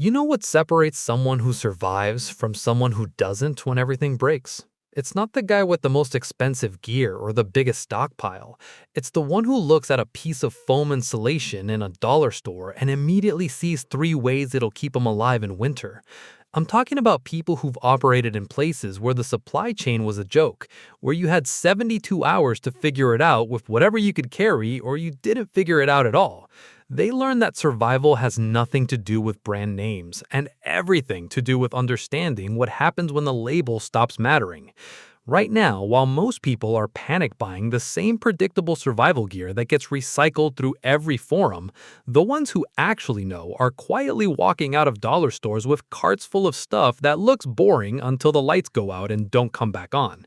You know what separates someone who survives from someone who doesn't when everything breaks? It's not the guy with the most expensive gear or the biggest stockpile. It's the one who looks at a piece of foam insulation in a dollar store and immediately sees three ways it'll keep them alive in winter. I'm talking about people who've operated in places where the supply chain was a joke, where you had 72 hours to figure it out with whatever you could carry or you didn't figure it out at all. They learned that survival has nothing to do with brand names and everything to do with understanding what happens when the label stops mattering. Right now, while most people are panic buying the same predictable survival gear that gets recycled through every forum, the ones who actually know are quietly walking out of dollar stores with carts full of stuff that looks boring until the lights go out and don't come back on.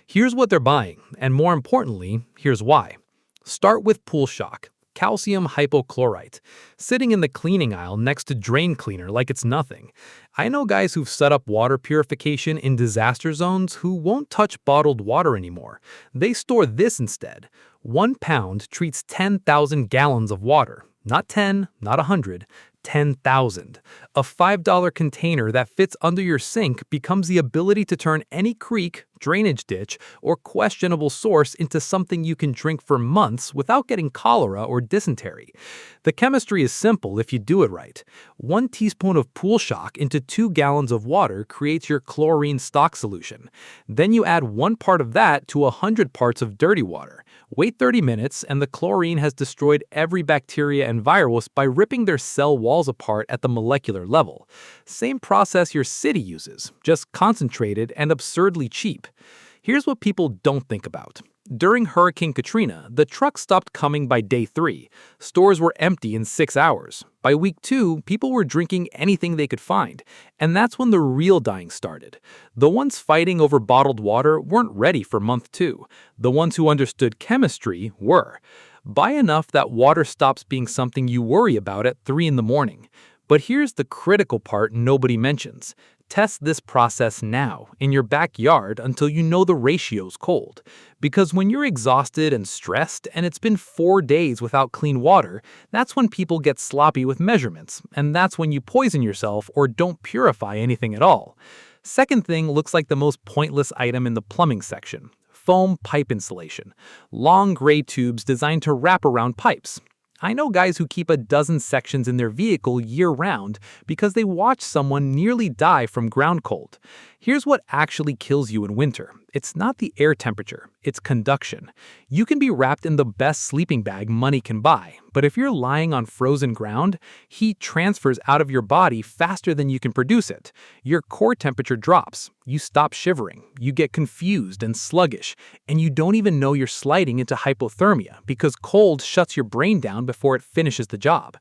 Here's what they're buying, and more importantly, here's why. Start with pool shock. Calcium hypochlorite, sitting in the cleaning aisle next to drain cleaner like it's nothing. I know guys who've set up water purification in disaster zones who won't touch bottled water anymore. They store this instead. 1 pound treats 10,000 gallons of water. Not 10, not 100, 10,000. A $5 container that fits under your sink becomes the ability to turn any creek, drainage ditch, or questionable source into something you can drink for months without getting cholera or dysentery. The chemistry is simple if you do it right. 1 teaspoon of pool shock into 2 gallons of water creates your chlorine stock solution. Then you add 1 part of that to 100 parts of dirty water. Wait 30 minutes and the chlorine has destroyed every bacteria and virus by ripping their cell walls apart at the molecular level. Same process your city uses, just concentrated and absurdly cheap. Here's what people don't think about. During Hurricane Katrina, the trucks stopped coming by day 3. Stores were empty in 6 hours. By week 2, people were drinking anything they could find. And that's when the real dying started. The ones fighting over bottled water weren't ready for month 2. The ones who understood chemistry were. Buy enough that water stops being something you worry about at 3 in the morning. But here's the critical part nobody mentions. Test this process now, in your backyard, until you know the ratio's cold. Because when you're exhausted and stressed, and it's been 4 days without clean water, that's when people get sloppy with measurements, and that's when you poison yourself or don't purify anything at all. Second thing looks like the most pointless item in the plumbing section. Foam pipe insulation. Long gray tubes designed to wrap around pipes. I know guys who keep a dozen sections in their vehicle year-round because they watch someone nearly die from ground cold. Here's what actually kills you in winter. It's not the air temperature, it's conduction. You can be wrapped in the best sleeping bag money can buy, but if you're lying on frozen ground, heat transfers out of your body faster than you can produce it. Your core temperature drops, you stop shivering, you get confused and sluggish, and you don't even know you're sliding into hypothermia because cold shuts your brain down before it finishes the job.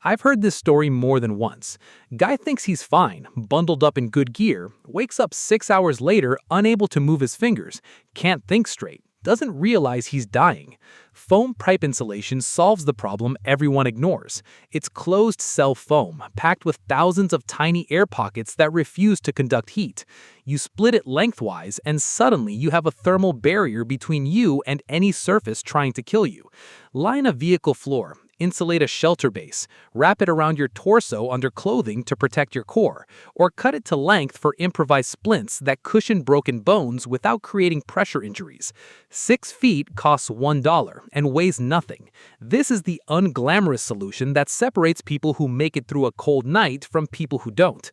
I've heard this story more than once. Guy thinks he's fine, bundled up in good gear, wakes up 6 hours later unable to move his fingers, can't think straight, doesn't realize he's dying. Foam pipe insulation solves the problem everyone ignores. It's closed-cell foam, packed with thousands of tiny air pockets that refuse to conduct heat. You split it lengthwise, and suddenly you have a thermal barrier between you and any surface trying to kill you. Line a vehicle floor. Insulate a shelter base, wrap it around your torso under clothing to protect your core, or cut it to length for improvised splints that cushion broken bones without creating pressure injuries. 6 feet costs $1 and weighs nothing. This is the unglamorous solution that separates people who make it through a cold night from people who don't.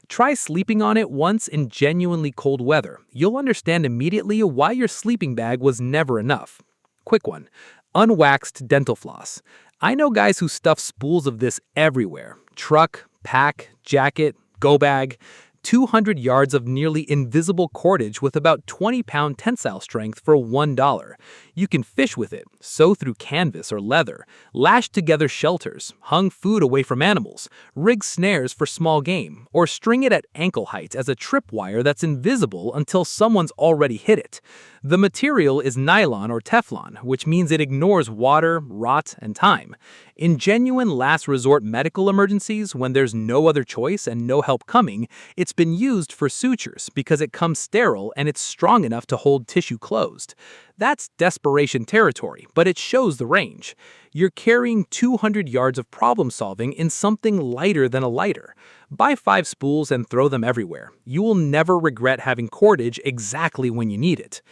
Try sleeping on it once in genuinely cold weather. You'll understand immediately why your sleeping bag was never enough. Quick one. Unwaxed dental floss. I know guys who stuff spools of this everywhere. Truck, pack, jacket, go bag. 200 yards of nearly invisible cordage with about 20-pound tensile strength for $1. You can fish with it, sew through canvas or leather, lash together shelters, hung food away from animals, rig snares for small game, or string it at ankle height as a tripwire that's invisible until someone's already hit it. The material is nylon or Teflon, which means it ignores water, rot, and time. In genuine last resort medical emergencies, when there's no other choice and no help coming, it's been used for sutures because it comes sterile and it's strong enough to hold tissue closed. That's desperation territory, but it shows the range. You're carrying 200 yards of problem solving in something lighter than a lighter. Buy 5 spools and throw them everywhere. You will never regret having cordage exactly when you need it.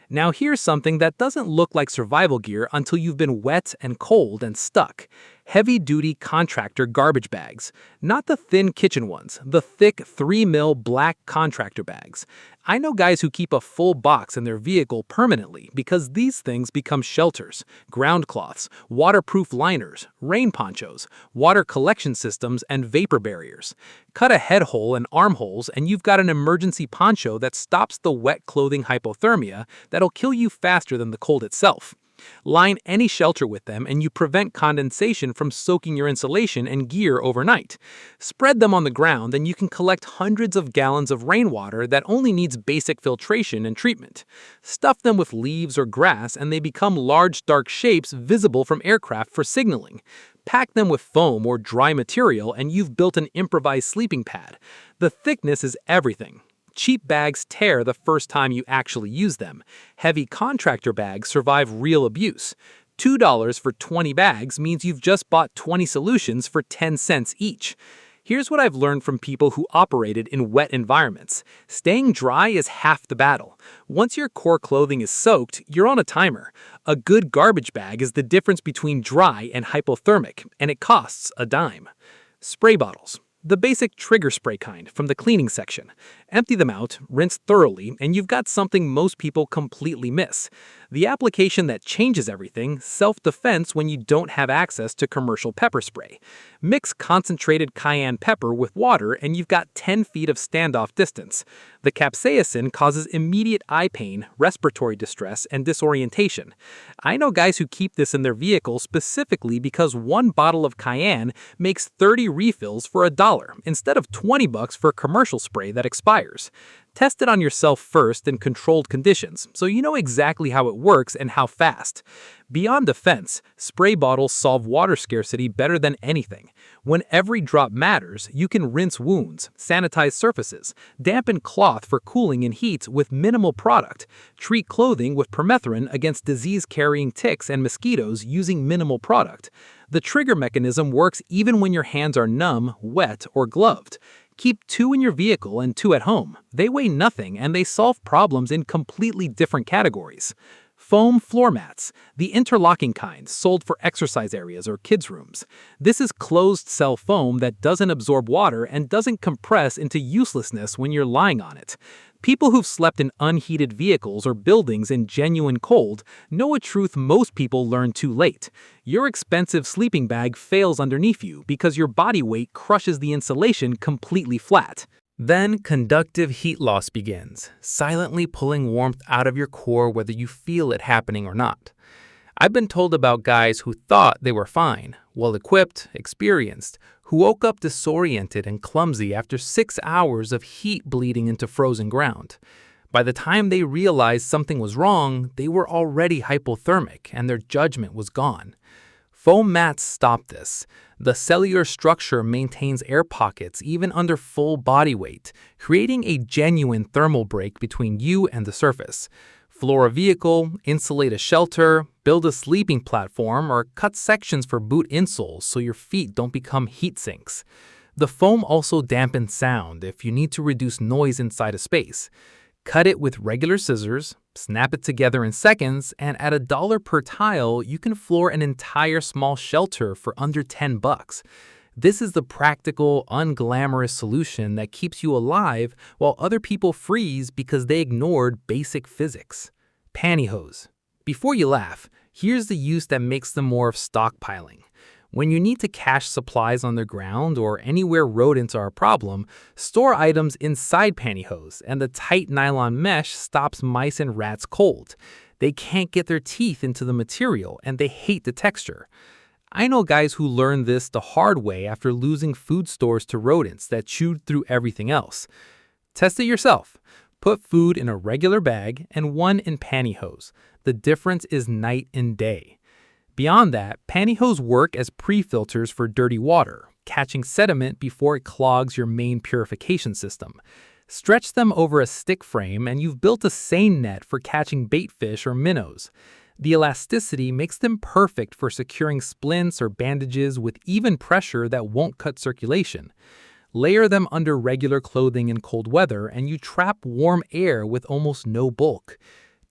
Now here's something that doesn't look like survival gear until you've been wet and cold and stuck. Heavy-duty contractor garbage bags. Not the thin kitchen ones, the thick 3mm black contractor bags. I know guys who keep a full box in their vehicle permanently because these things become shelters, ground cloths, waterproof liners, rain ponchos, water collection systems, and vapor barriers. Cut a head hole and armholes and you've got an emergency poncho that stops the wet clothing hypothermia that'll kill you faster than the cold itself. Line any shelter with them and you prevent condensation from soaking your insulation and gear overnight. Spread them on the ground and you can collect hundreds of gallons of rainwater that only needs basic filtration and treatment. Stuff them with leaves or grass and they become large dark shapes visible from aircraft for signaling. Pack them with foam or dry material and you've built an improvised sleeping pad. The thickness is everything. Cheap bags tear the first time you actually use them. Heavy contractor bags survive real abuse. $2 for 20 bags means you've just bought 20 solutions for 10 cents each. Here's what I've learned from people who operated in wet environments. Staying dry is half the battle. Once your core clothing is soaked, you're on a timer. A good garbage bag is the difference between dry and hypothermic, and it costs a dime. Spray bottles. The basic trigger spray kind from the cleaning section. Empty them out, rinse thoroughly, and you've got something most people completely miss. The application that changes everything, self-defense when you don't have access to commercial pepper spray. Mix concentrated cayenne pepper with water and you've got 10 feet of standoff distance. The capsaicin causes immediate eye pain, respiratory distress, and disorientation. I know guys who keep this in their vehicle specifically because one bottle of cayenne makes 30 refills for $1 instead of $20 for commercial spray that expires. Test it on yourself first in controlled conditions so you know exactly how it works and how fast. Beyond defense, spray bottles solve water scarcity better than anything. When every drop matters, you can rinse wounds, sanitize surfaces, dampen cloth for cooling in heat with minimal product, treat clothing with permethrin against disease-carrying ticks and mosquitoes using minimal product. The trigger mechanism works even when your hands are numb, wet, or gloved. Keep 2 in your vehicle and 2 at home. They weigh nothing and they solve problems in completely different categories. Foam floor mats, the interlocking kind sold for exercise areas or kids' rooms. This is closed-cell foam that doesn't absorb water and doesn't compress into uselessness when you're lying on it. People who've slept in unheated vehicles or buildings in genuine cold know a truth most people learn too late. Your expensive sleeping bag fails underneath you because your body weight crushes the insulation completely flat. Then conductive heat loss begins, silently pulling warmth out of your core whether you feel it happening or not. I've been told about guys who thought they were fine, well-equipped, experienced, who woke up disoriented and clumsy after 6 hours of heat bleeding into frozen ground. By the time they realized something was wrong, they were already hypothermic and their judgment was gone. Foam mats stop this. The cellular structure maintains air pockets even under full body weight, creating a genuine thermal break between you and the surface. Floor a vehicle, insulate a shelter, build a sleeping platform, or cut sections for boot insoles so your feet don't become heat sinks. The foam also dampens sound if you need to reduce noise inside a space. Cut it with regular scissors, snap it together in seconds, and at $1 per tile, you can floor an entire small shelter for under $10. This is the practical, unglamorous solution that keeps you alive while other people freeze because they ignored basic physics. Pantyhose. Before you laugh, here's the use that makes them more of stockpiling. When you need to cache supplies on the ground or anywhere rodents are a problem, store items inside pantyhose, and the tight nylon mesh stops mice and rats cold. They can't get their teeth into the material, and they hate the texture. I know guys who learned this the hard way after losing food stores to rodents that chewed through everything else. Test it yourself. Put food in a regular bag and one in pantyhose. The difference is night and day. Beyond that, pantyhose work as pre-filters for dirty water, catching sediment before it clogs your main purification system. Stretch them over a stick frame and you've built a seine net for catching bait fish or minnows. The elasticity makes them perfect for securing splints or bandages with even pressure that won't cut circulation. Layer them under regular clothing in cold weather and you trap warm air with almost no bulk.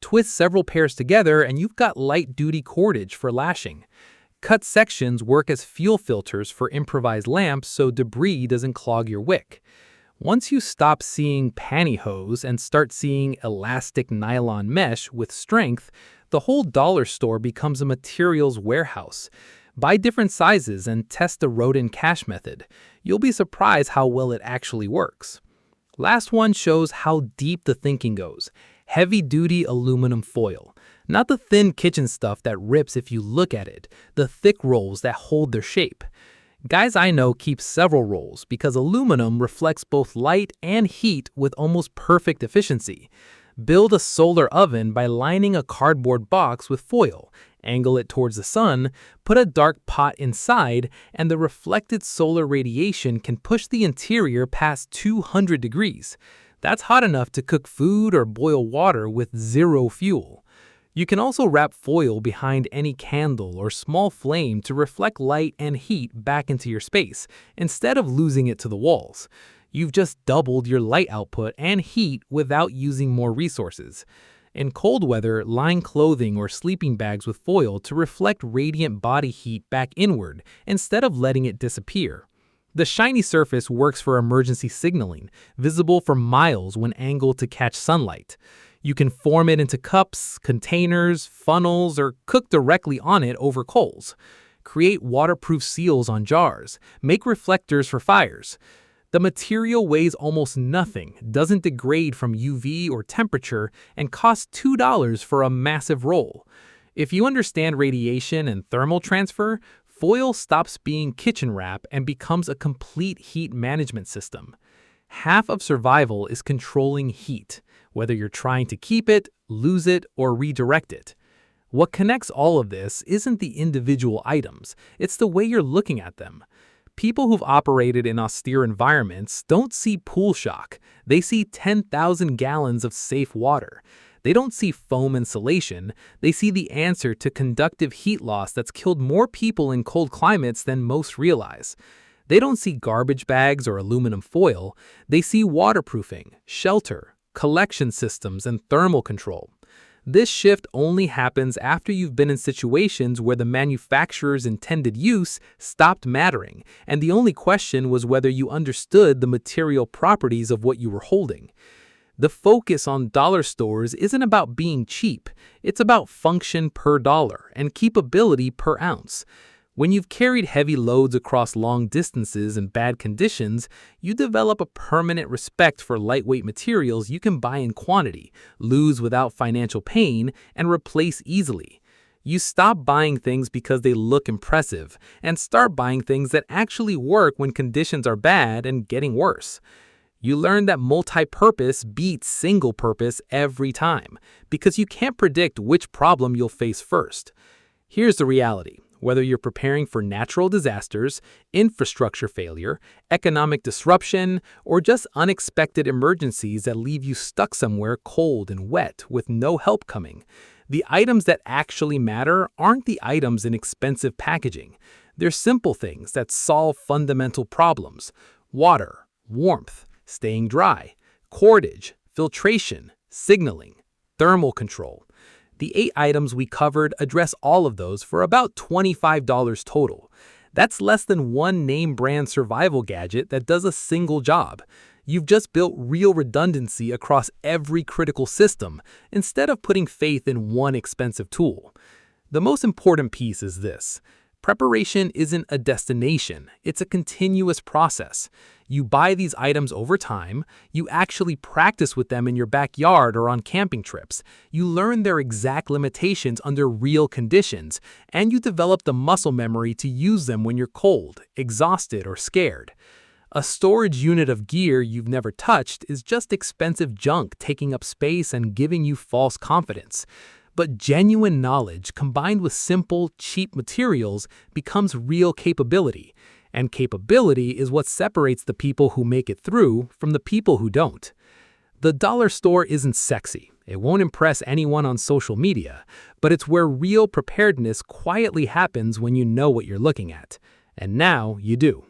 Twist several pairs together and you've got light-duty cordage for lashing. Cut sections work as fuel filters for improvised lamps so debris doesn't clog your wick. Once you stop seeing pantyhose and start seeing elastic nylon mesh with strength, the whole dollar store becomes a materials warehouse. Buy different sizes and test the rodent cash method. You'll be surprised how well it actually works. Last one shows how deep the thinking goes. Heavy-duty aluminum foil. Not the thin kitchen stuff that rips if you look at it, the thick rolls that hold their shape. Guys I know keep several rolls because aluminum reflects both light and heat with almost perfect efficiency. Build a solar oven by lining a cardboard box with foil, angle it towards the sun, put a dark pot inside, and the reflected solar radiation can push the interior past 200 degrees. That's hot enough to cook food or boil water with zero fuel. You can also wrap foil behind any candle or small flame to reflect light and heat back into your space, instead of losing it to the walls. You've just doubled your light output and heat without using more resources. In cold weather, line clothing or sleeping bags with foil to reflect radiant body heat back inward instead of letting it disappear. The shiny surface works for emergency signaling, visible for miles when angled to catch sunlight. You can form it into cups, containers, funnels, or cook directly on it over coals. Create waterproof seals on jars. Make reflectors for fires. The material weighs almost nothing, doesn't degrade from UV or temperature, and costs $2 for a massive roll. If you understand radiation and thermal transfer, foil stops being kitchen wrap and becomes a complete heat management system. Half of survival is controlling heat, whether you're trying to keep it, lose it, or redirect it. What connects all of this isn't the individual items, it's the way you're looking at them. People who've operated in austere environments don't see pool shock, they see 10,000 gallons of safe water. They don't see foam insulation, they see the answer to conductive heat loss that's killed more people in cold climates than most realize. They don't see garbage bags or aluminum foil, they see waterproofing, shelter, collection systems, and thermal control. This shift only happens after you've been in situations where the manufacturer's intended use stopped mattering, and the only question was whether you understood the material properties of what you were holding. The focus on dollar stores isn't about being cheap, it's about function per dollar and keepability per ounce. When you've carried heavy loads across long distances in bad conditions, you develop a permanent respect for lightweight materials you can buy in quantity, lose without financial pain, and replace easily. You stop buying things because they look impressive, and start buying things that actually work when conditions are bad and getting worse. You learn that multi-purpose beats single-purpose every time, because you can't predict which problem you'll face first. Here's the reality. Whether you're preparing for natural disasters, infrastructure failure, economic disruption, or just unexpected emergencies that leave you stuck somewhere cold and wet with no help coming, the items that actually matter aren't the items in expensive packaging. They're simple things that solve fundamental problems: water, warmth, staying dry, cordage, filtration, signaling, thermal control. The 8 items we covered address all of those for about $25 total. That's less than one name brand survival gadget that does a single job. You've just built real redundancy across every critical system instead of putting faith in one expensive tool. The most important piece is this. Preparation isn't a destination, it's a continuous process. You buy these items over time, you actually practice with them in your backyard or on camping trips, you learn their exact limitations under real conditions, and you develop the muscle memory to use them when you're cold, exhausted, or scared. A storage unit of gear you've never touched is just expensive junk taking up space and giving you false confidence. But genuine knowledge combined with simple, cheap materials becomes real capability. And capability is what separates the people who make it through from the people who don't. The dollar store isn't sexy. It won't impress anyone on social media, but it's where real preparedness quietly happens when you know what you're looking at. And now you do.